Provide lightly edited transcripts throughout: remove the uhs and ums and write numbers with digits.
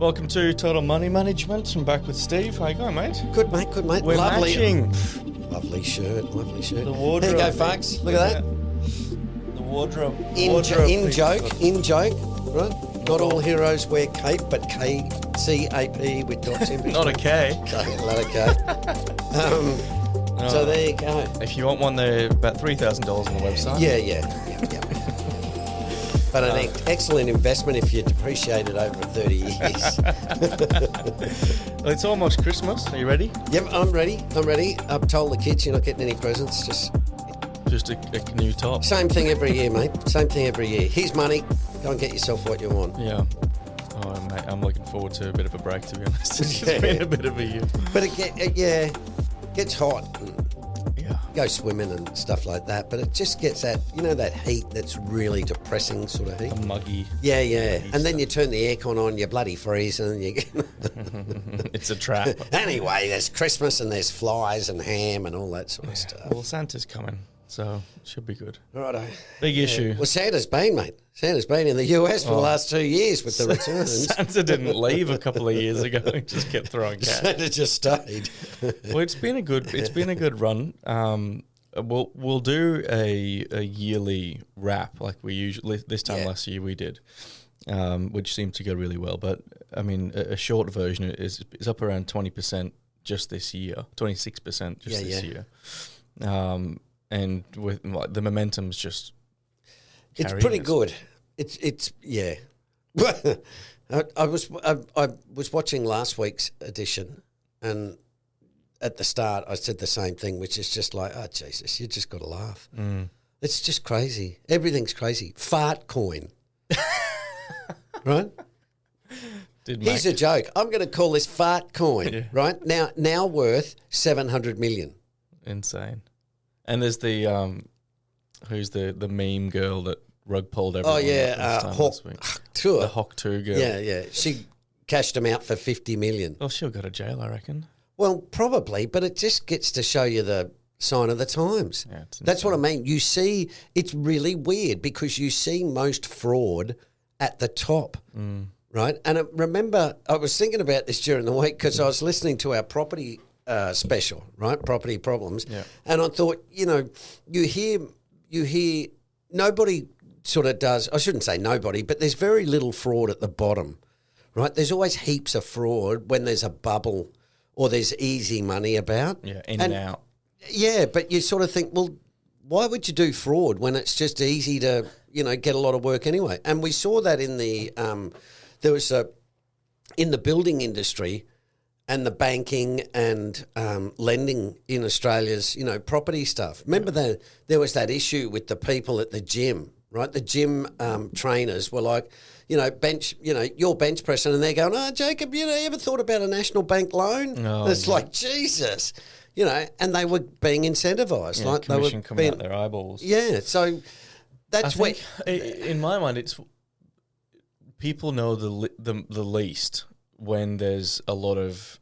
Welcome to Total Money Management. I'm back with Steve. How you going, mate? Good, mate. Good, mate. We're lovely. matching. Lovely shirt. Lovely shirt. The wardrobe. There you go, folks. Look at that. The wardrobe. In joke. Right? Not all heroes wear cape, but K-C-A-P with dots in between. Not a K. Okay, not a K. So there you go. If you want one, they're about $3,000 on the website. Yeah. But an excellent investment if you depreciate it over 30 years. Well, it's almost Christmas. Are you ready? Yep, I'm ready. I've told the kids you're not getting any presents. Just a new top. Same thing every year, mate. Same thing every year. Here's money. Go and get yourself what you want. Yeah. Oh, mate, I'm looking forward to a bit of a break, to be honest. It's been a bit of a year. But it gets hot. Yeah. Go swimming and stuff like that. But it just gets that heat that's really depressing sort of heat. A muggy. Yeah. And then you turn the aircon on, you bloody freeze, and you get... It's a trap. Anyway, there's Christmas and there's flies and ham and all that sort of stuff. Well, Santa's coming, so it should be good. Righto. Big issue. Well, Santa's been, mate. Santa's been in the US for the last 2 years with the returns. Santa didn't leave a couple of years ago. He just kept throwing cash. Santa just stayed. Well, it's been a good run. We'll do a yearly wrap like we usually this time last year we did, which seemed to go really well. But I mean, a short version is up around 20% just this year, 26% this year, and with like, the momentum's just. It's pretty good. It's yeah. I was watching last week's edition, and at the start I said the same thing, which is just like, oh Jesus, you just got to laugh. It's just crazy. Everything's crazy. Fart coin, right? Here's a joke. I'm going to call this fart coin, right? Now worth 700 million. Insane. And there's the who's the meme girl that rug pulled everyone? Oh yeah, the Hawk 2 girl. Yeah. She cashed them out for 50 million. Well, she'll go to jail, I reckon. Well, probably, but it just gets to show you the sign of the times. Yeah, that's what I mean. You see, it's really weird because you see most fraud at the top, right? And remember, I was thinking about this during the week because I was listening to our property special, right? Property Problems. Yeah. And I thought, you hear nobody sort of does, I shouldn't say nobody, but there's very little fraud at the bottom, right? There's always heaps of fraud when there's a bubble or there's easy money about. Yeah, in and out. Yeah, but you sort of think, well, why would you do fraud when it's just easy to, get a lot of work anyway? And we saw that in the, in the building industry and the banking and lending in Australia's, property stuff. Remember that there was that issue with the people at the gym, right? The gym trainers were like, you're bench pressing, and they're going, oh, Jacob, you ever thought about a national bank loan? Oh, and it's like, Jesus, and they were being incentivised. Yeah, like commission they were coming out their eyeballs. Yeah, so that's I think, in my mind, it's people know the least when there's a lot of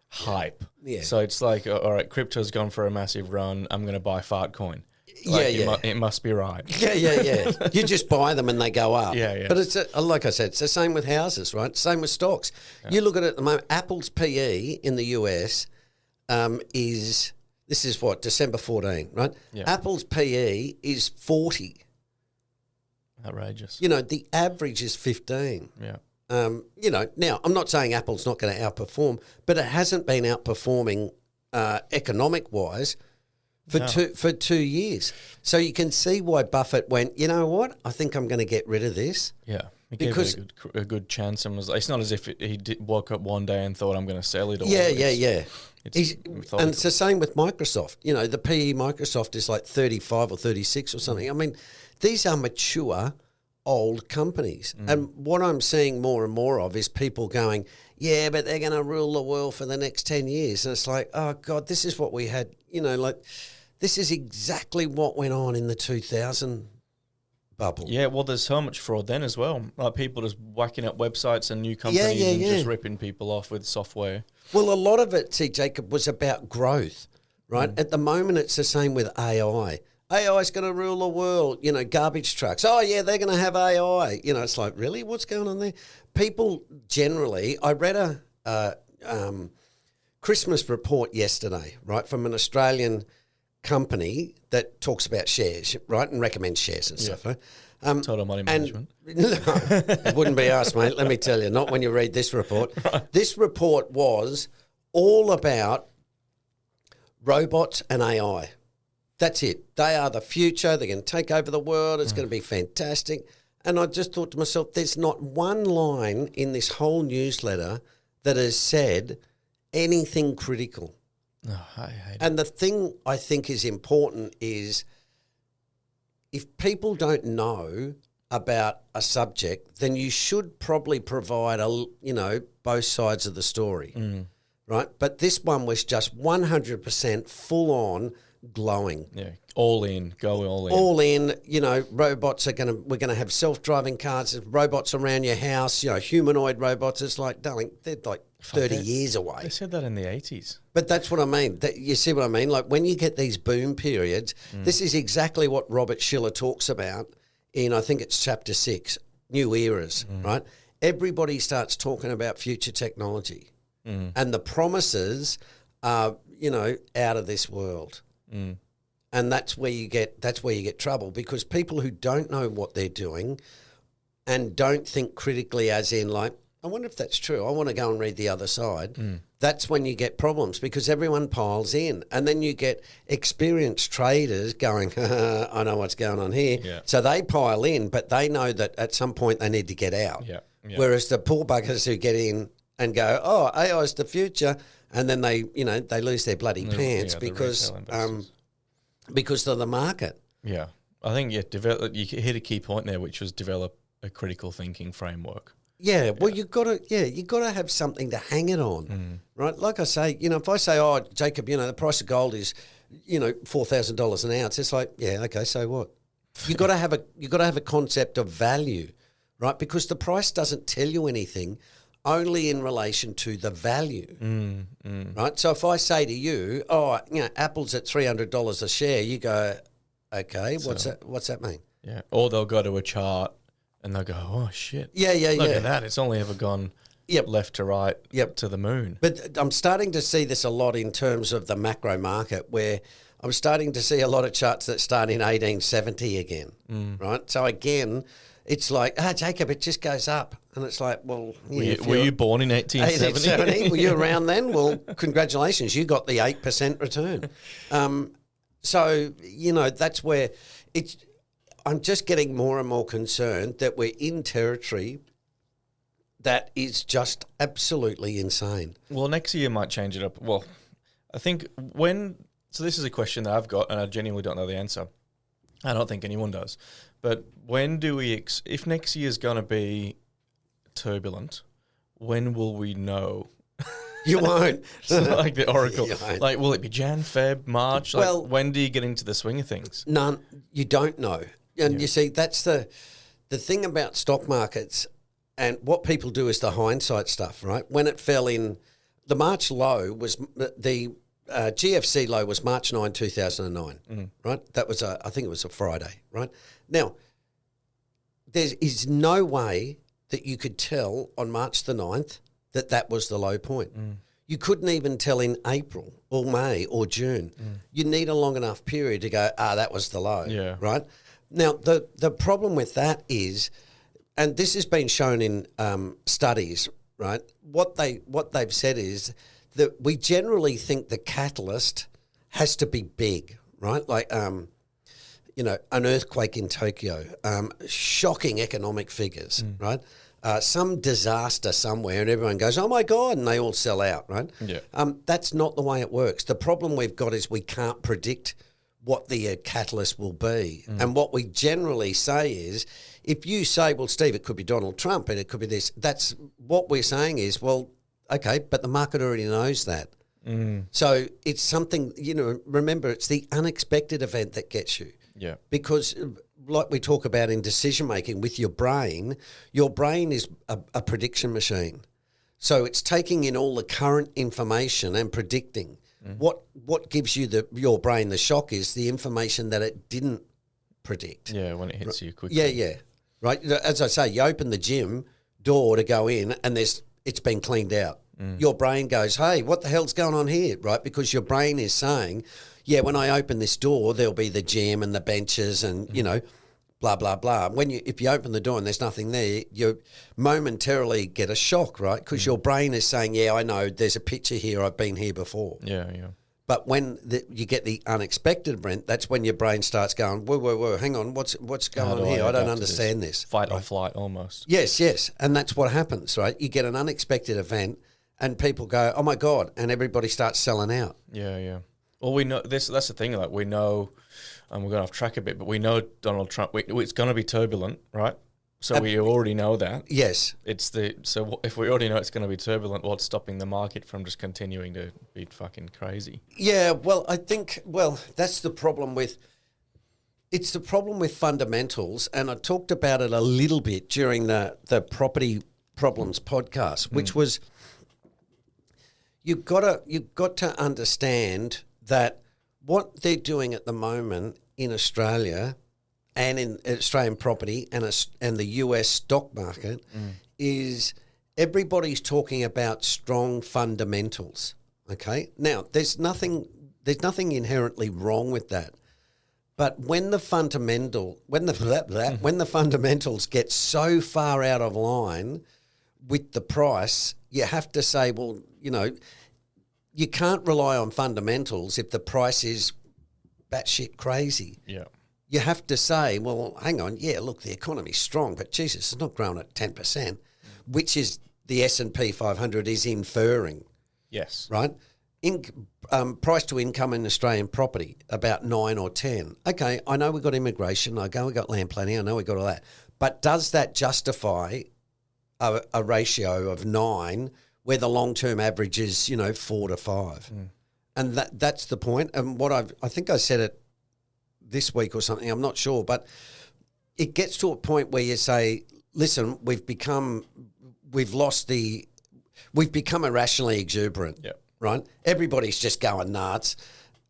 hype. Yeah. So it's like, all right, crypto's gone for a massive run. I'm going to buy fart coin. Like, it must be right. Yeah. You just buy them and they go up. Yeah. But it's like I said, it's the same with houses, right? Same with stocks. Yeah. You look at it at the moment. Apple's PE in the US is December 14, right? Yeah. Apple's PE is 40. Outrageous. The average is 15. Yeah. Now I'm not saying Apple's not going to outperform, but it hasn't been outperforming economic wise for 2 years. So you can see why Buffett went, you know what? I think I'm going to get rid of this. Yeah. He gave it a good chance and it's not as if he woke up one day and thought, I'm going to sell it all. Yeah. It's the same with Microsoft. The PE Microsoft is like 35 or 36 or something. I mean, these are mature old companies. And what I'm seeing more and more of is people going, yeah, but they're going to rule the world for the next 10 years. And it's like, oh, God, this is what we had, this is exactly what went on in the 2000 bubble. Yeah, well, there's so much fraud then as well. Like people just whacking up websites and new companies and just ripping people off with software. Well, a lot of it, see, Jacob, was about growth, right? At the moment, it's the same with AI. AI is going to rule the world. You know, garbage trucks. Oh, yeah, they're going to have AI. You know, it's like, really? What's going on there? People generally, I read a Christmas report yesterday, right, from an Australian company that talks about shares, right, and recommends shares and stuff, right? Total money management. No, it wouldn't be us, mate. Let me tell you, not when you read this report. Right. This report was all about robots and AI. That's it. They are the future. They're going to take over the world. It's going to be fantastic. And I just thought to myself, there's not one line in this whole newsletter that has said anything critical. Oh, I hate and the thing I think is important is if people don't know about a subject, then you should probably provide both sides of the story, right? But this one was just 100% full on glowing. Yeah, all in, go all in. All in, robots we're going to have self-driving cars, robots around your house, humanoid robots. It's like, darling, they're like 30 years away. They said that in the 80s. But that's what I mean. You see what I mean? Like when you get these boom periods, this is exactly what Robert Schiller talks about in, I think it's chapter 6, New Eras, right? Everybody starts talking about future technology and the promises are, out of this world. And that's where you get trouble, because people who don't know what they're doing and don't think critically, as in like, I wonder if that's true, I want to go and read the other side. That's when you get problems, because everyone piles in, and then you get experienced traders going, I know what's going on here. Yeah. So they pile in, but they know that at some point they need to get out. Yeah. Yeah. Whereas the poor buggers who get in and go, oh, AI is the future, and then they lose their bloody pants because of the market. Yeah, I think you hit a key point there, which was develop a critical thinking framework. Yeah, well, you got to have something to hang it on, right? Like I say, if I say, oh, Jacob, the price of gold is, $4,000 an ounce, it's like, yeah, okay, so what? You got to have a concept of value, right? Because the price doesn't tell you anything, only in relation to the value, right? So if I say to you, oh, Apple's at $300 a share, you go, okay, what's that mean? Yeah, or they'll go to a chart and they'll go, oh, shit. Yeah. Look at that. It's only ever gone left to right to the moon. But I'm starting to see this a lot in terms of the macro market, where I'm starting to see a lot of charts that start in 1870 again, right? So again, it's like, Jacob, it just goes up. And it's like, well... Were you born in 1870? Were you around then? Well, congratulations, you got the 8% return. So, that's where it's... I'm just getting more and more concerned that we're in territory that is just absolutely insane. Well, next year might change it up. Well, I think so this is a question that I've got, and I genuinely don't know the answer. I don't think anyone does. But when do we, if next year is going to be turbulent, when will we know? You won't. Like the oracle. Like, will it be Jan, Feb, March? Like, well, when do you get into the swing of things? None. You don't know. And you see, that's the thing about stock markets, and what people do is the hindsight stuff, right? When it fell in, the March low was, the GFC low was March 9, 2009, right? That was, I think it was a Friday, right? Now, there is no way that you could tell on March the 9th that was the low point. You couldn't even tell in April or May or June. You need a long enough period to go, that was the low, right? Now, the problem with that is, and this has been shown in studies, right? What they've said is that we generally think the catalyst has to be big, right? Like, an earthquake in Tokyo, shocking economic figures, right? Some disaster somewhere, and everyone goes, oh my God, and they all sell out, right? Yeah. That's not the way it works. The problem we've got is we can't predict what the catalyst will be. And what we generally say is, if you say, well, Steve, it could be Donald Trump and it could be this, that's what we're saying is, well, okay, but the market already knows that. So it's something, remember, it's the unexpected event that gets you. Yeah. Because like we talk about in decision-making with your brain is a prediction machine. So it's taking in all the current information and predicting. What gives you your brain the shock is the information that it didn't predict. Yeah, when it hits you quickly. Yeah. Right. As I say, you open the gym door to go in, and it's been cleaned out. Your brain goes, "Hey, what the hell's going on here?" Right? Because your brain is saying, "Yeah, when I open this door, there'll be the gym and the benches and blah blah blah." If you open the door and there's nothing there, you momentarily get a shock, right? Because your brain is saying, "Yeah, I know. There's a picture here. I've been here before." Yeah. But when you get the unexpected, Brent, that's when your brain starts going, whoa, hang on, what's going on here? I don't understand this. Fight or flight almost. Yes. And that's what happens, right? You get an unexpected event and people go, oh, my God, and everybody starts selling out. Yeah. Well, we know this. That's the thing. Like we know, and we're going off track a bit, but we know Donald Trump. It's going to be turbulent, right? So we already know that. Yes. So if we already know it's going to be turbulent, what's stopping the market from just continuing to be fucking crazy? Yeah. Well, I think that's the problem with. It's the problem with fundamentals, and I talked about it a little bit during the Property Problems podcast, which was you've got to understand that what they're doing at the moment in Australia and in Australian property and the US stock market is everybody's talking about strong fundamentals. Okay, now there's nothing inherently wrong with that, but when the fundamentals get so far out of line with the price, you have to say, well, you can't rely on fundamentals if the price is batshit crazy. Yeah. You have to say, well, hang on, yeah, look, the economy's strong, but Jesus, it's not growing at 10%, which is the S&P 500 is inferring. Yes. Right? Price to income in Australian property, about 9 or 10. Okay, I know we've got immigration, we got land planning, I know we've got all that. But does that justify a ratio of 9 where the long-term average is, 4 to 5? And that's the point. And what I think I said it this week or something, I'm not sure, but it gets to a point where you say, listen, we've become irrationally exuberant, right? Everybody's just going nuts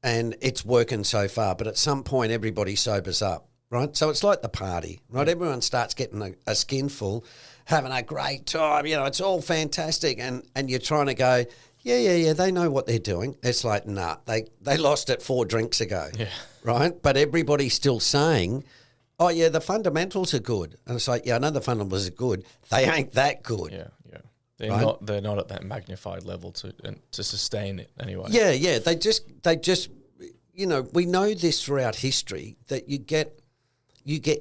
and it's working so far, but at some point everybody sobers up, right? So it's like the party, right? Everyone starts getting a skinful, having a great time, it's all fantastic, and you're trying to go, yeah, they know what they're doing. It's like, nah, they lost it 4 drinks ago, right? But everybody's still saying, oh, yeah, the fundamentals are good. And it's like, yeah, I know the fundamentals are good. They ain't that good. Yeah. They're not at that magnified level to sustain it anyway. Yeah. They just we know this throughout history that you get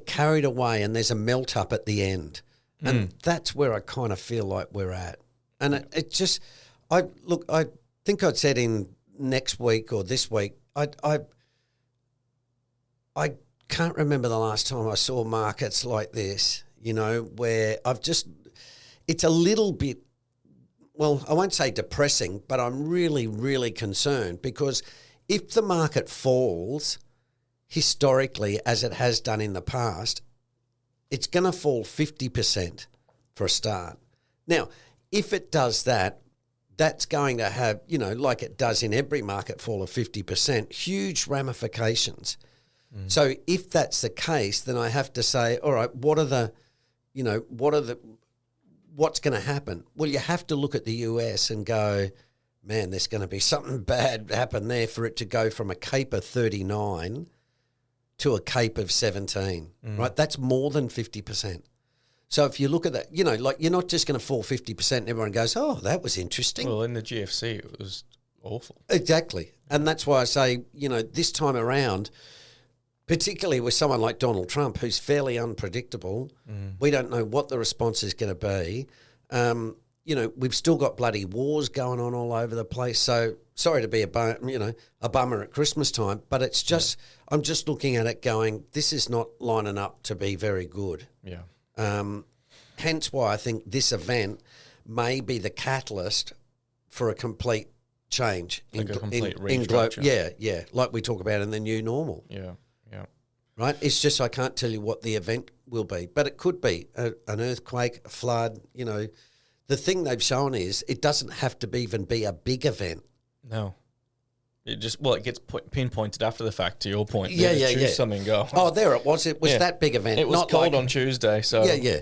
carried away and there's a melt up at the end. And that's where I kind of feel like we're at. And it just... I think I'd said in next week or this week, I can't remember the last time I saw markets like this, where it's a little bit, well, I won't say depressing, but I'm really, really concerned because if the market falls historically, as it has done in the past, it's going to fall 50% for a start. Now, if it does that, that's going to have, like it does in every market fall of 50%, huge ramifications. So if that's the case, then I have to say, all right, what's going to happen? Well, you have to look at the US and go, man, there's going to be something bad happen there for it to go from a cape of 39 to a cape of 17, right? That's more than 50%. So if you look at that, you're not just going to fall 50% and everyone goes, oh, that was interesting. Well, in the GFC, it was awful. Exactly. And that's why I say, this time around, particularly with someone like Donald Trump, who's fairly unpredictable, we don't know what the response is going to be. We've still got bloody wars going on all over the place. So sorry to be a bummer at Christmas time, but it's just, I'm just looking at it going, this is not lining up to be very good. Yeah. Hence why I think this event may be the catalyst for a complete change in restructure. Yeah, like we talk about in the new normal. Yeah. Right? It's just I can't tell you what the event will be, but it could be an earthquake, a flood. The thing they've shown is it doesn't have to even be a big event. No. It gets pinpointed after the fact. To your point, choose something. Go. Oh, there it was. It was that big event. It was not called on Tuesday. So yeah.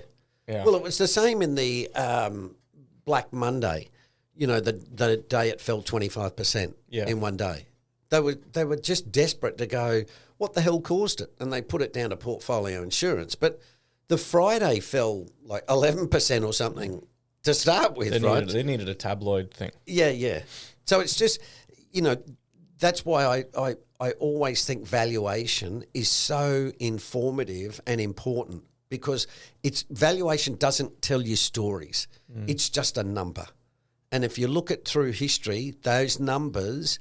Well, it was the same in the Black Monday. You know, the day it fell 25% in one day. They were just desperate to go, what the hell caused it? And they put it down to portfolio insurance. But the Friday fell like 11% or something to start with, They needed a tabloid thing. Yeah. So it's just, you know, that's why I always think valuation is so informative and important, because valuation doesn't tell you stories. It's just a number. And if you look at through history, those numbers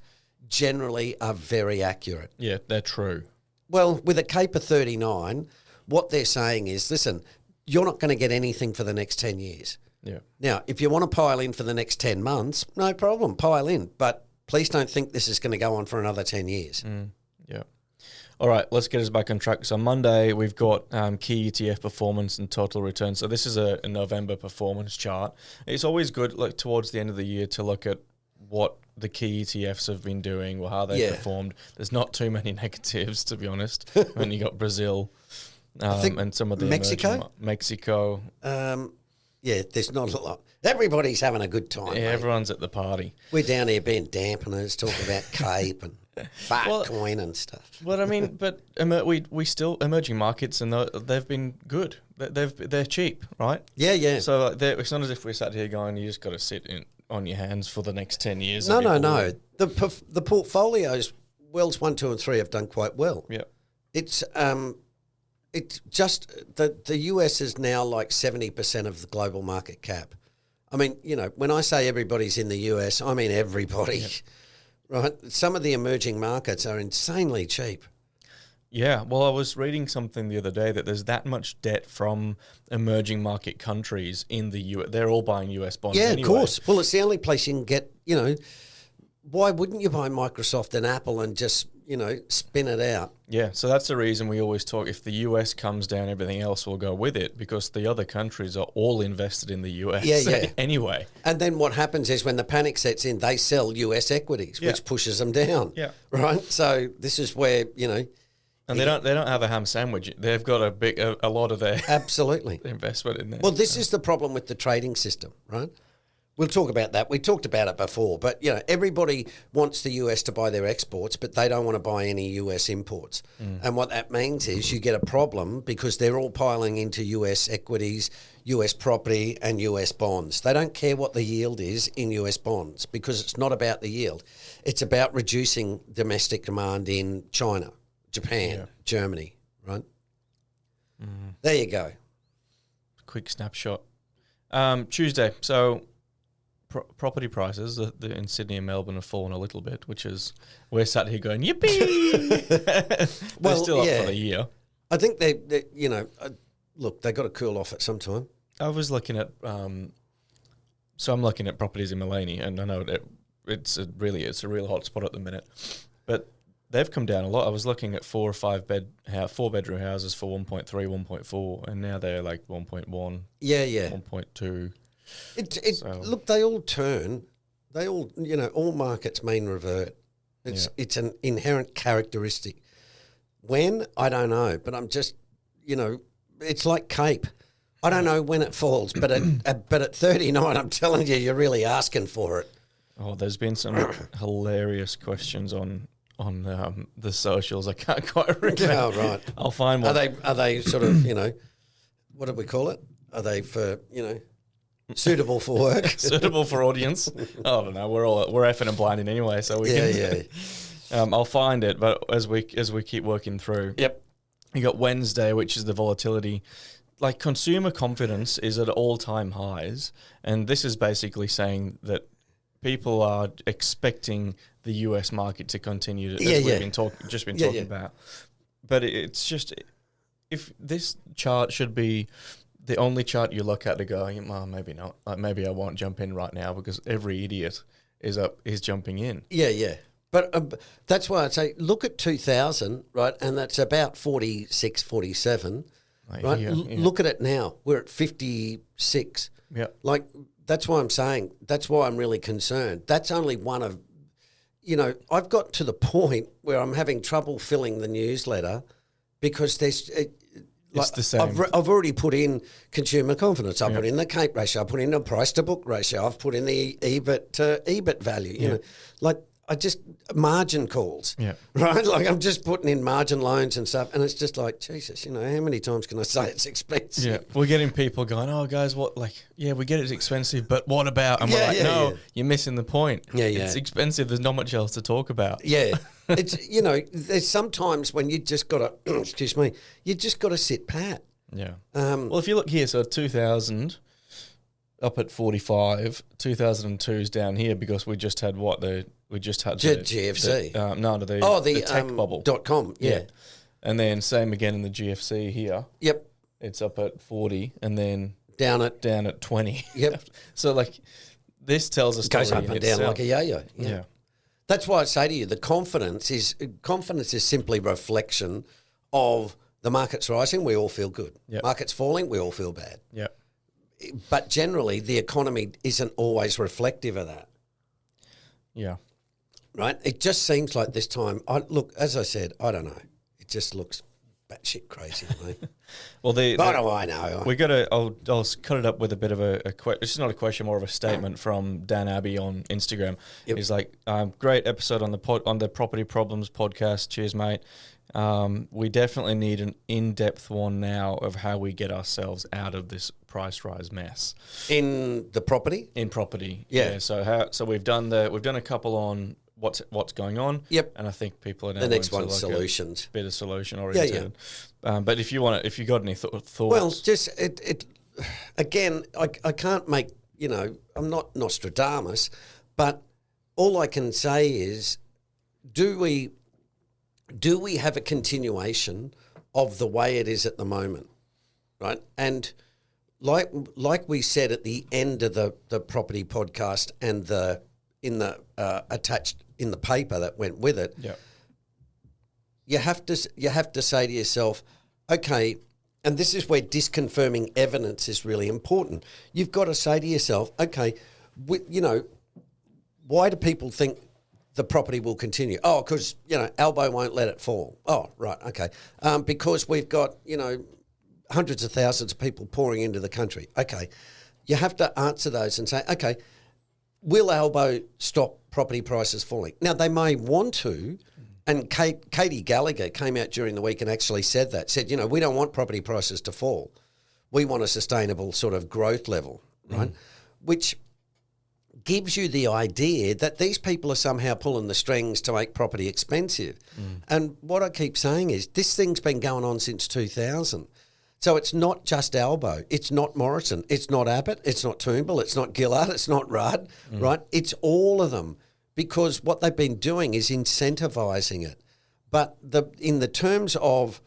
generally are very accurate. Yeah, they're true. Well, with a CAPE 39, what they're saying is, listen, you're not going to get anything for the next 10 years. Yeah. Now, if you want to pile in for the next 10 months, no problem, pile in. But please don't think this is going to go on for another 10 years. Yeah. All right, let's get us back on track. So Monday, we've got key ETF performance and total return. So this is a November performance chart. It's always good, like towards the end of the year, to look at what the key ETFs have been doing or how they've performed. There's not too many negatives, to be honest. When you got Brazil and some of the Mexico. There's not a lot. Everybody's having a good time. Yeah, everyone's at the party. We're down here being dampeners, talking about CAPE and Fartcoin and stuff. Well, I mean, but we still emerging markets, and they've been good. They're cheap, right? Yeah. So it's not as if we sat here going, you just got to sit on your hands for the next 10 years. No. The portfolios, Wells 1, 2, and 3 have done quite well. Yeah. It's just the US is now like 70% of the global market cap. I mean, you know, when I say everybody's in the US, I mean everybody. Yep. Right? Some of the emerging markets are insanely cheap. Yeah, well, I was reading something the other day that there's that much debt from emerging market countries in the US. They're all buying US bonds anyway. Of course. Well, it's the only place you can get, you know, why wouldn't you buy Microsoft and Apple and just, you know, spin it out? Yeah, so that's the reason we always talk, if the US comes down, everything else will go with it, because the other countries are all invested in the US anyway. And then what happens is when the panic sets in, they sell US equities, which pushes them down. Yeah. Right? So this is where, you know... And they don't have a ham sandwich. They've got a lot of their absolutely investment in there. Well, this is the problem with the trading system, right? We'll talk about that. We talked about it before, but you know, everybody wants the US to buy their exports, but they don't want to buy any US imports. And what that means is you get a problem because they're all piling into US equities, US property, and US bonds. They don't care what the yield is in US bonds because it's not about the yield. It's about reducing domestic demand in China, Japan, Germany, right? There you go. Quick snapshot. Tuesday. So property prices in Sydney and Melbourne have fallen a little bit, which is, we're sat here going, yippee! They're still up for the year. I think they you know, look, they got to cool off at some time. I was looking at, so I'm looking at properties in Mullaney, and I know that it's a real hot spot at the minute, but they've come down a lot. I was looking at 4 or 5 4-bedroom houses for 1.3, 1.4, and now they're like 1.1. 1.2. Look, they all turn. They all, you know, all markets mean revert. It's an inherent characteristic. When, I don't know, but I'm just, you know, it's like CAPE. I don't know when it falls, but at 39, I'm telling you, you're really asking for it. Oh, there's been some hilarious questions on the socials. I can't quite remember. Oh, right. I'll find one. Are they sort of, you know, what do we call it? Are they for, you know, suitable for work? Suitable for audience? I don't know. We're effing and blinding anyway, so we can. I'll find it, but as we keep working through. Yep. You got Wednesday, which is the volatility. Like, consumer confidence is at all-time highs, and this is basically saying that people are expecting the US market to continue to, as we've been talking about. But it's just, if this chart should be the only chart you look at to go, well, maybe not. Like, maybe I won't jump in right now because every idiot is jumping in. Yeah. But that's why I'd say look at 2000, right? And that's about 46, 47, right? Look at it now. We're at 56. Yeah. Like, that's why I'm saying, that's why I'm really concerned. That's only one of, I've got to the point where I'm having trouble filling the newsletter because there's it's the same. I've already put in consumer confidence. I put in the CAPE ratio. I put in the price to book ratio. I've put in the EBIT to EBIT value. You know, like I just margin calls. Yeah. Right. Like I'm just putting in margin loans and stuff, and it's just like Jesus. You know, how many times can I say it's expensive? Yeah, we're getting people going, oh, guys, what? Like, yeah, we get it's expensive, but what about? And we're like, no, you're missing the point. Yeah. It's expensive. There's not much else to talk about. Yeah. It's, there's sometimes when you just got to, excuse me, you just got to sit pat. Yeah. Well, if you look here, so 2000 up at 45, 2002 is down here because we just had GFC. The tech bubble. .com. Yeah. And then same again in the GFC here. Yep. It's up at 40 and then down at 20. Yep. So like this tells us goes up and down like a yo-yo. Yeah. That's why I say to you, the confidence is simply reflection of the market's rising, we all feel good. Yep. Market's falling, we all feel bad. Yeah. But generally, the economy isn't always reflective of that. Yeah. Right? It just seems like this time, as I said, I don't know. It just looks batshit crazy to me. Well, what do I know? We got to. I'll cut it up with a bit of a question. It's not a question, more of a statement from Dan Abbey on Instagram. Yep. He's like, "Great episode on the Property Problems podcast. Cheers, mate. We definitely need an in-depth one now of how we get ourselves out of this price rise mess in the property. In property, yeah. So we've done a couple on what's going on. Yep. And I think people are now the next one like solutions, a bit of solution oriented. Yeah. But if you got any thoughts, well, just it again, I can't make I'm not Nostradamus, but all I can say is, do we have a continuation of the way it is at the moment, right? And like we said at the end of the property podcast and attached in the paper that went with it, you have to say to yourself, okay, and this is where disconfirming evidence is really important. You've got to say to yourself, okay, why do people think the property will continue? Oh, because, Albo won't let it fall. Oh, right, okay. Because we've got, hundreds of thousands of people pouring into the country. Okay, you have to answer those and say, okay, will Albo stop property prices falling? Now, they may want to, and Katie Gallagher came out during the week and actually said, we don't want property prices to fall. We want a sustainable sort of growth level, right? Which gives you the idea that these people are somehow pulling the strings to make property expensive. And what I keep saying is this thing's been going on since 2000. So it's not just Albo, it's not Morrison, it's not Abbott, it's not Toombul, it's not Gillard, it's not Rudd, right? It's all of them, because what they've been doing is incentivising it. But in the terms of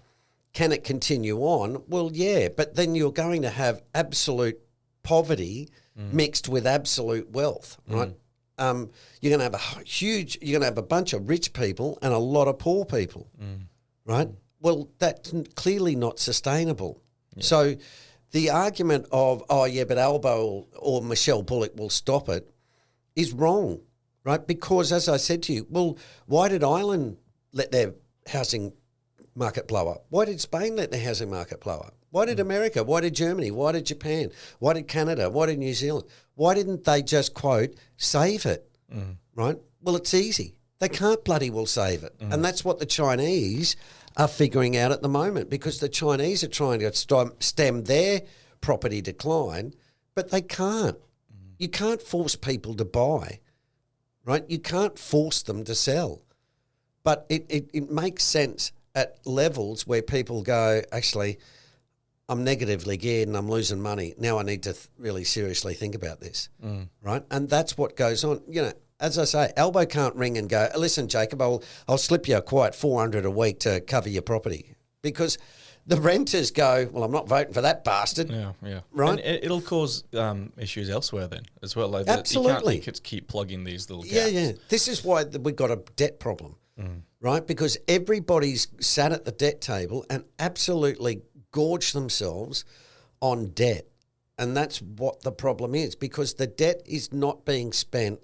can it continue on, well, yeah, but then you're going to have absolute poverty mixed with absolute wealth, right? You're going to have a bunch of rich people and a lot of poor people, right? Well, that's clearly not sustainable. Yeah. So the argument of, but Albo or Michelle Bullock will stop it is wrong, right? Because as I said to you, well, why did Ireland let their housing market blow up? Why did Spain let their housing market blow up? Why did America? Why did Germany? Why did Japan? Why did Canada? Why did New Zealand? Why didn't they just, quote, save it, right? Well, it's easy. They can't bloody well save it. And that's what the Chinese are figuring out at the moment, because the Chinese are trying to stem their property decline, but they can't. You can't force people to buy, right? You can't force them to sell. But it makes sense at levels where people go, actually, I'm negatively geared and I'm losing money. Now I need to really seriously think about this, right? And that's what goes on. As I say, Albo can't ring and go, listen, Jacob, I'll slip you a quiet $400 a week to cover your property, because the renters go, well, I'm not voting for that bastard. Yeah. Right? And it'll cause issues elsewhere then as well. Like absolutely. You can't keep plugging these little gaps. Yeah. This is why we've got a debt problem, right? Because everybody's sat at the debt table and absolutely gorged themselves on debt. And that's what the problem is, because the debt is not being spent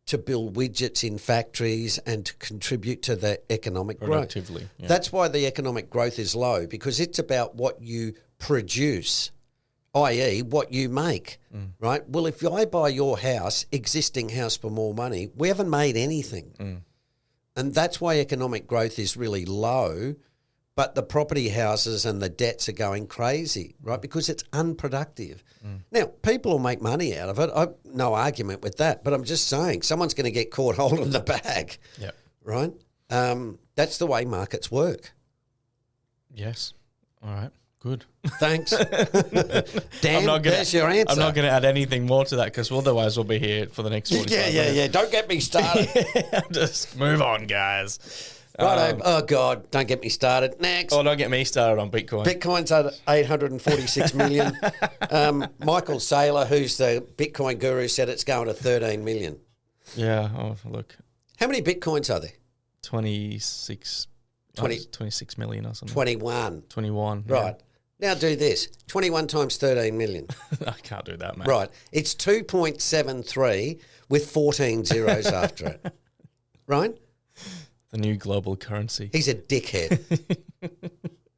to build widgets in factories and to contribute to the economic growth. Productively. Yeah. That's why the economic growth is low, because it's about what you produce, i.e. what you make, right? Well, if I buy your house, existing house for more money, we haven't made anything. And that's why economic growth is really low, but the property houses and the debts are going crazy, right? Because it's unproductive. Now, people will make money out of it. I've no argument with that, but I'm just saying someone's going to get caught holding the bag, right? That's the way markets work. Yes. All right. Good. Thanks. Dan, there's your answer. I'm not going to add anything more to that because otherwise we'll be here for the next 45 minutes. Yeah. Don't get me started. Just move on, guys. Right. Oh, God, don't get me started. Next. Oh, don't get me started on Bitcoin. Bitcoin's at 846 million. Michael Saylor, who's the Bitcoin guru, said it's going to 13 million. Yeah. Oh, look. How many Bitcoins are there? 26 million or something. 21. 21. Right. Yeah. Now do this. 21 times 13 million. I can't do that, mate. Right. It's 2.73 with 14 zeros after it. Right? The new global currency. He's a dickhead.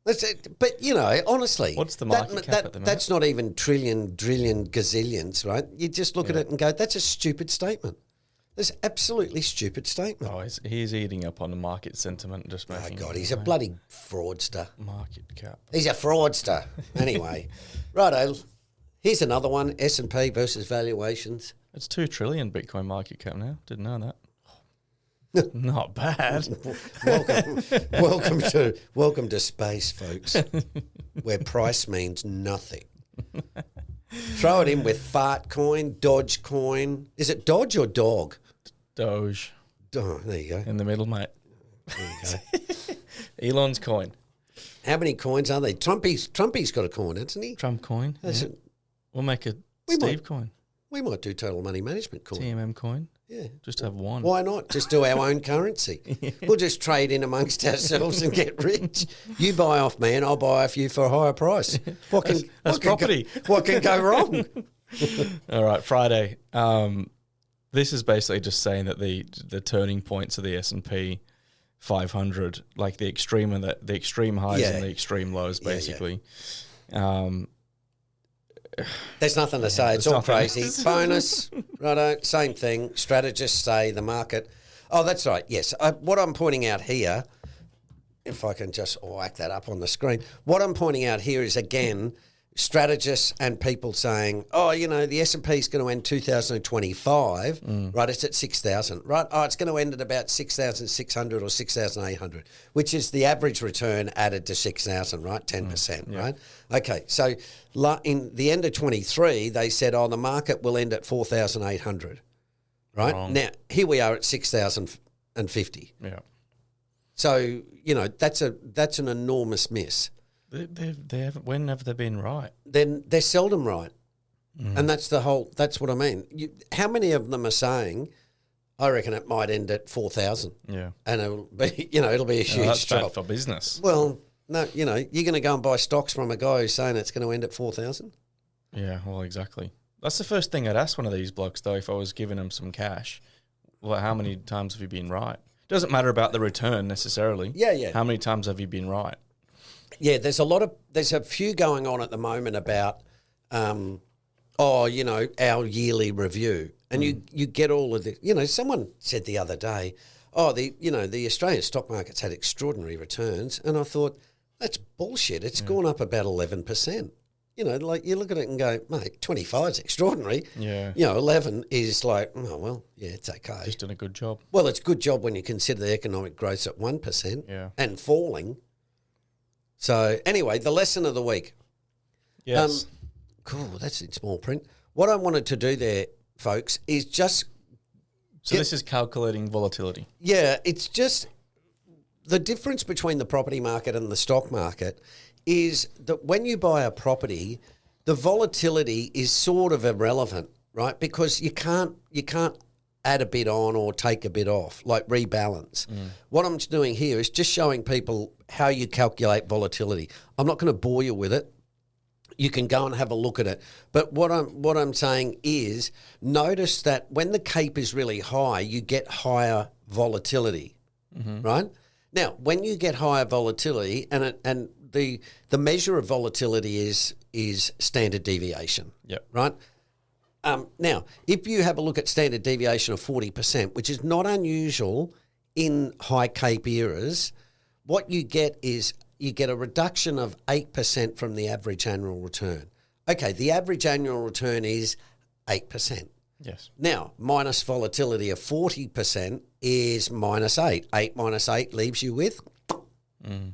But, you know, honestly. What's the market cap at the moment? That's not even trillion, gazillions, right? You just look at it and go, that's a stupid statement. That's absolutely stupid statement. Oh, he's eating up on the market sentiment. Just making. Oh, God, he's a bloody fraudster. Market cap. He's a fraudster. Anyway, righto. Here's another one, S&P versus valuations. It's 2 trillion Bitcoin market cap now. Didn't know that. Not bad. Welcome to space, folks, where price means nothing. Throw it in with fart coin, Dodge coin. Is it Dodge or dog? Doge. Oh, there you go. In the middle, mate. There you go. Elon's coin. How many coins are they? Trumpy's got a coin, hasn't he? Trump coin. Yeah. We'll make a Steve coin. We might do total money management coin. TMM coin. Yeah. Just have one. Why not? Just do our own currency. We'll just trade in amongst ourselves and get rich. You buy off me and I'll buy off you for a higher price. That's property. What can go wrong? All right, Friday. This is basically just saying that the turning points of the S&P 500, like the extreme and the extreme highs and the extreme lows, basically. There's nothing to say. It's all crazy. Bonus, righto, same thing. Strategists say the market. Oh, that's right. Yes. What I'm pointing out here, if I can just whack that up on the screen, what I'm pointing out here is, again, strategists and people saying, oh, you know, the S&P is going to end 2025, right? It's at 6,000, right? Oh, it's going to end at about 6,600 or 6,800, which is the average return added to 6,000, right? 10%, right? Okay, so in the end of 23, they said, oh, the market will end at 4,800, right? Wrong. Now, here we are at 6,050. Yeah. So, you know, that's an enormous miss. They haven't. When have they been right? Then they're seldom right, and that's what I mean. How many of them are saying, "I reckon it might end at 4,000"? Yeah, and it'll be a huge that's drop bad for business. Well, no, you know, you're going to go and buy stocks from a guy who's saying it's going to end at 4,000. Yeah, well, exactly. That's the first thing I'd ask one of these blokes, though, if I was giving him some cash. Well, how many times have you been right? Doesn't matter about the return necessarily. Yeah. How many times have you been right? Yeah, there's a few going on at the moment about, you know, our yearly review. And you get all of the, you know, someone said the other day, the Australian stock market's had extraordinary returns. And I thought, that's bullshit. It's gone up about 11%. You know, like you look at it and go, mate, 25 is extraordinary. Yeah. You know, 11 is like, oh, well, yeah, it's okay. Just done a good job. Well, it's a good job when you consider the economic growth's at 1% and falling. So anyway, the lesson of the week. Yes. Cool, that's in small print. What I wanted to do there, folks, is just... So this is calculating volatility. Yeah, it's just the difference between the property market and the stock market is that when you buy a property, the volatility is sort of irrelevant, right? Because you can't add a bit on or take a bit off, like rebalance. What I'm doing here is just showing people how you calculate volatility. I'm not going to bore you with it. You can go and have a look at it. But what I'm saying is, notice that when the CAPE is really high, you get higher volatility, right? Now, when you get higher volatility, and the measure of volatility is standard deviation, right? Now, if you have a look at standard deviation of 40%, which is not unusual in high CAPE eras, what you get is you get a reduction of 8% from the average annual return. Okay, the average annual return is 8%. Yes. Now, minus volatility of 40% is minus 8. 8 minus 8 leaves you with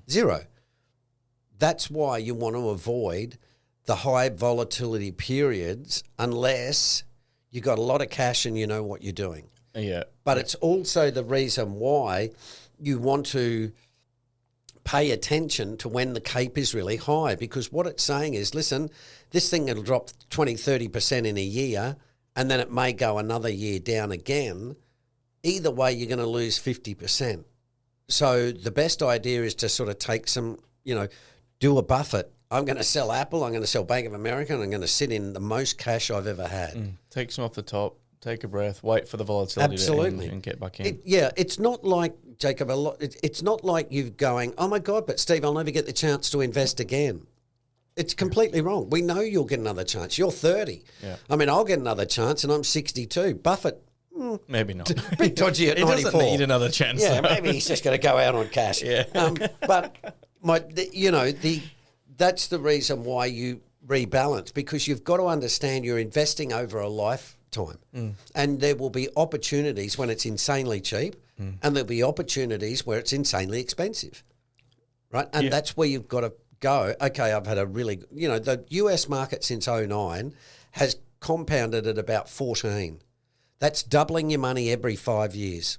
0. That's why you want to avoid the high volatility periods unless you got a lot of cash and you know what you're doing. Yeah. But it's also the reason why you want to pay attention to when the CAPE is really high, because what it's saying is, listen, this thing will drop 20, 30% in a year, and then it may go another year down again. Either way, you're going to lose 50%. So the best idea is to sort of take some, do a Buffett. I'm going to sell Apple, I'm going to sell Bank of America, and I'm going to sit in the most cash I've ever had. Take some off the top, take a breath, wait for the volatility to end and get back in. It's not like, Jacob, it's not like you going, oh my God, but Steve, I'll never get the chance to invest again. It's completely wrong. We know you'll get another chance. You're 30. Yeah. I mean, I'll get another chance and I'm 62. Buffett, maybe not. Bit dodgy at 94. He doesn't need another chance. Yeah, maybe he's just going to go out on cash. Yeah. But that's the reason why you rebalance, because you've got to understand you're investing over a lifetime, and there will be opportunities when it's insanely cheap, and there'll be opportunities where it's insanely expensive, right? And that's where you've got to go. Okay, I've had a really, the US market since 2009 has compounded at about 14. That's doubling your money every 5 years,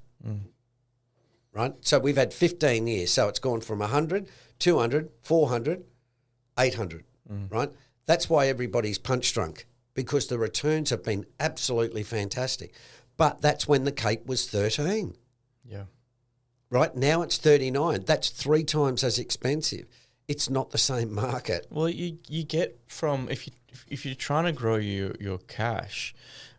right? So we've had 15 years. So it's gone from 100, 200, 400, 800, right? That's why everybody's punch drunk, because the returns have been absolutely fantastic. But that's when the CAPE was 13. Yeah. Right? Now it's 39. That's 3 times as expensive. It's not the same market. Well, you get from, if you're trying to grow your cash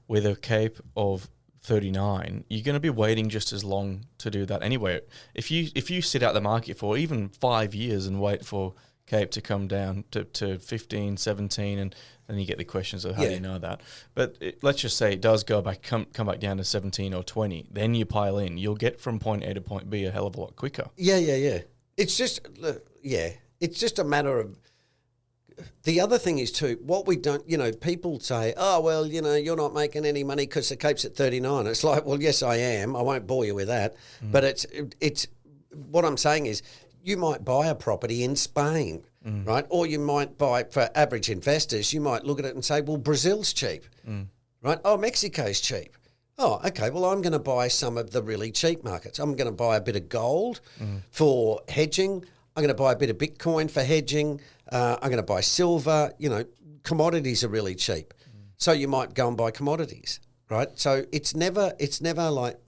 with a CAPE of 39, you're going to be waiting just as long to do that anyway. If you sit out the market for even 5 years and wait for CAPE to come down to 15, 17, and then you get the questions of how do you know that. But let's just say it does go back, come back down to 17 or 20, then you pile in. You'll get from point A to point B a hell of a lot quicker. Yeah. It's just, it's just a matter of, the other thing is too, what we don't, people say, oh, well, you're not making any money because the CAPE's at 39. It's like, well, yes, I am. I won't bore you with that. But it's what I'm saying is, you might buy a property in Spain, right? Or you might buy, for average investors, you might look at it and say, well, Brazil's cheap, right? Oh, Mexico's cheap. Oh, okay, well, I'm going to buy some of the really cheap markets. I'm going to buy a bit of gold for hedging. I'm going to buy a bit of Bitcoin for hedging. I'm going to buy silver. Commodities are really cheap. So you might go and buy commodities, right? So it's never like,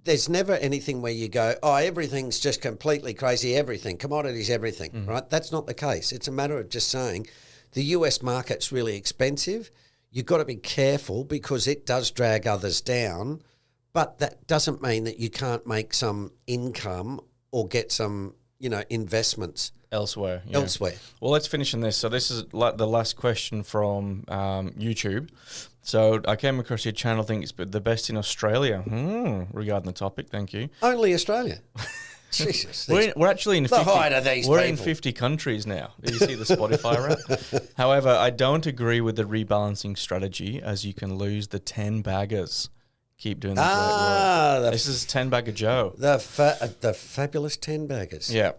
there's never anything where you go, oh, everything's just completely crazy, everything, commodities, everything, right? That's not the case. It's a matter of just saying the US market's really expensive. You've got to be careful because it does drag others down, but that doesn't mean that you can't make some income or get some, investments elsewhere. Well, let's finish on this. So this is the last question from YouTube. So I came across your channel. I think it's the best in Australia regarding the topic. Thank you. Only Australia. Jesus, we're actually in 50, height of these we're people. In 50 countries now. Did you see the Spotify rap? However, I don't agree with the rebalancing strategy, as you can lose the 10 baggers. Keep doing the great work. This is 10 bagger Joe. The fabulous 10 baggers. Yeah.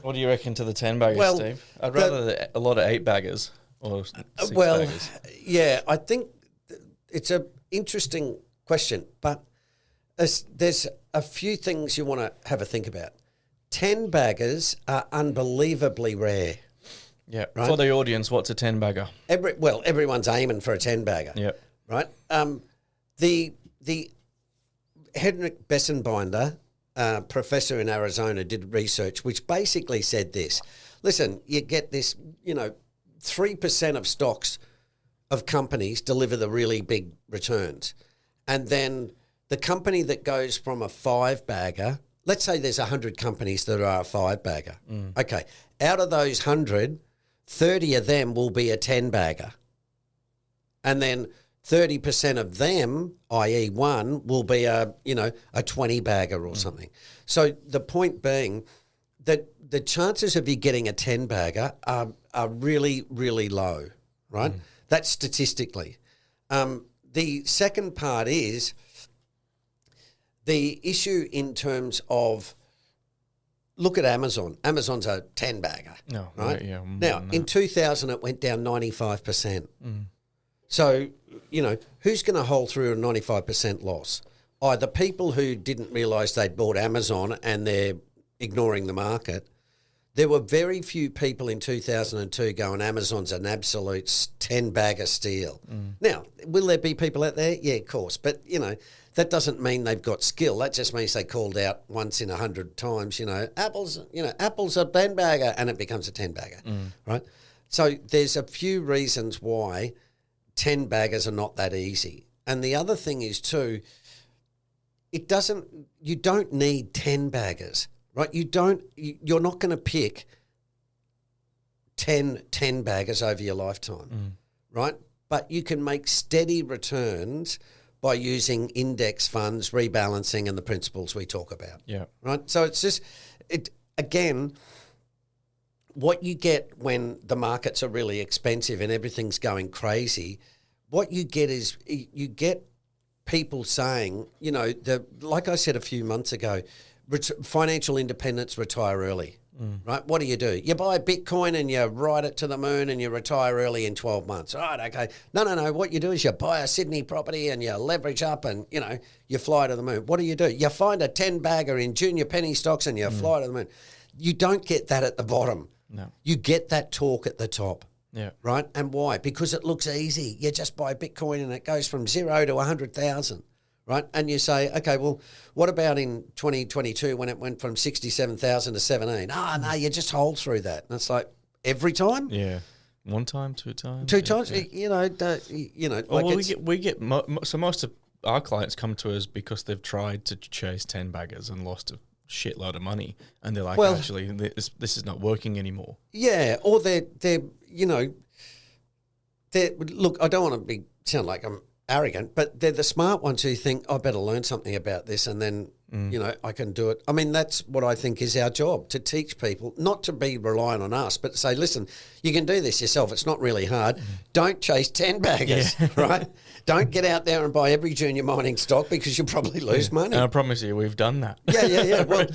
What do you reckon to the 10 baggers, Steve? I'd rather a lot of 8 baggers or 6 baggers. Yeah, I think it's an interesting question, but there's a few things you want to have a think about. 10 baggers are unbelievably rare. Yeah. Right? For the audience, what's a 10 bagger? Everyone's aiming for a 10 bagger. Yeah. Right? The Henrik Bessenbinder, professor in Arizona, did research which basically said this. Listen, you get this, 3% of stocks of companies deliver the really big returns. And then the company that goes from a 5-bagger, let's say there's 100 companies that are a 5-bagger. Okay, out of those 100, 30 of them will be a 10-bagger. And then 30% of them, i.e. one, will be a 20-bagger or something. So the point being that the chances of you getting a 10-bagger are really, really low, right? That's statistically. The second part is the issue in terms of, look at Amazon. Amazon's a 10-bagger, right? Yeah. Now, in 2000, it went down 95%. So, who's going to hold through a 95% loss? Either people who didn't realise they'd bought Amazon and they're ignoring the market. There were very few people in 2002 going, Amazon's an absolute 10-bagger steal. Now, will there be people out there? Yeah, of course. But, that doesn't mean they've got skill. That just means they called out once in 100 times, Apple's a 10-bagger, and it becomes a 10-bagger, right? So there's a few reasons why 10-baggers are not that easy. And the other thing is too, you don't need 10-baggers, right? You're not going to pick 10 baggers over your lifetime, right? But you can make steady returns by using index funds, rebalancing, and the principles we talk about. Yeah. Right? So it's just, again, what you get when the markets are really expensive and everything's going crazy, what you get is you get people saying, like I said a few months ago, financial independence, retire early. Right? What do? You buy a Bitcoin and you ride it to the moon and you retire early in 12 months. Right, okay. No. What you do is you buy a Sydney property and you leverage up and, you fly to the moon. What do? You find a 10-bagger in junior penny stocks and you fly to the moon. You don't get that at the bottom. No. You get that talk at the top. Yeah. Right? And why? Because it looks easy. You just buy Bitcoin and it goes from 0 to 100,000. Right? And you say, okay, well, what about in 2022 when it went from 67,000 to 17? No, you just hold through that. And it's like, every time? Yeah. One time, two times? Two times? Yeah. So most of our clients come to us because they've tried to chase 10-baggers and lost a shitload of money. And they're like, actually, this is not working anymore. Yeah. Or they're look, I don't want to sound like I'm arrogant, but they're the smart ones who think, I better learn something about this and then, I can do it. I mean, that's what I think is our job, to teach people, not to be relying on us, but to say, listen, you can do this yourself. It's not really hard. Don't chase 10-baggers, right? Don't get out there and buy every junior mining stock because you'll probably lose money. And I promise you, we've done that. Yeah. Well,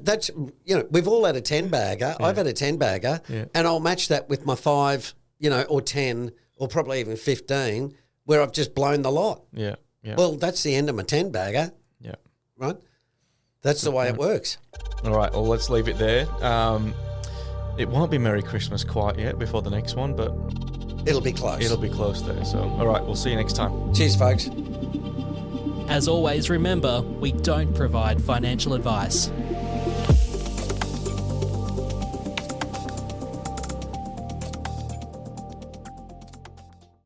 that's, we've all had a 10-bagger. Yeah. I've had a 10-bagger and I'll match that with my 5, or 10 or probably even 15 where I've just blown the lot. Yeah. Well, that's the end of my 10-bagger. Yeah. Right? That's the way it works. All right. Well, let's leave it there. It won't be Merry Christmas quite yet before the next one, but it'll be close. It'll be close there. So, all right. We'll see you next time. Cheers, folks. As always, remember, we don't provide financial advice.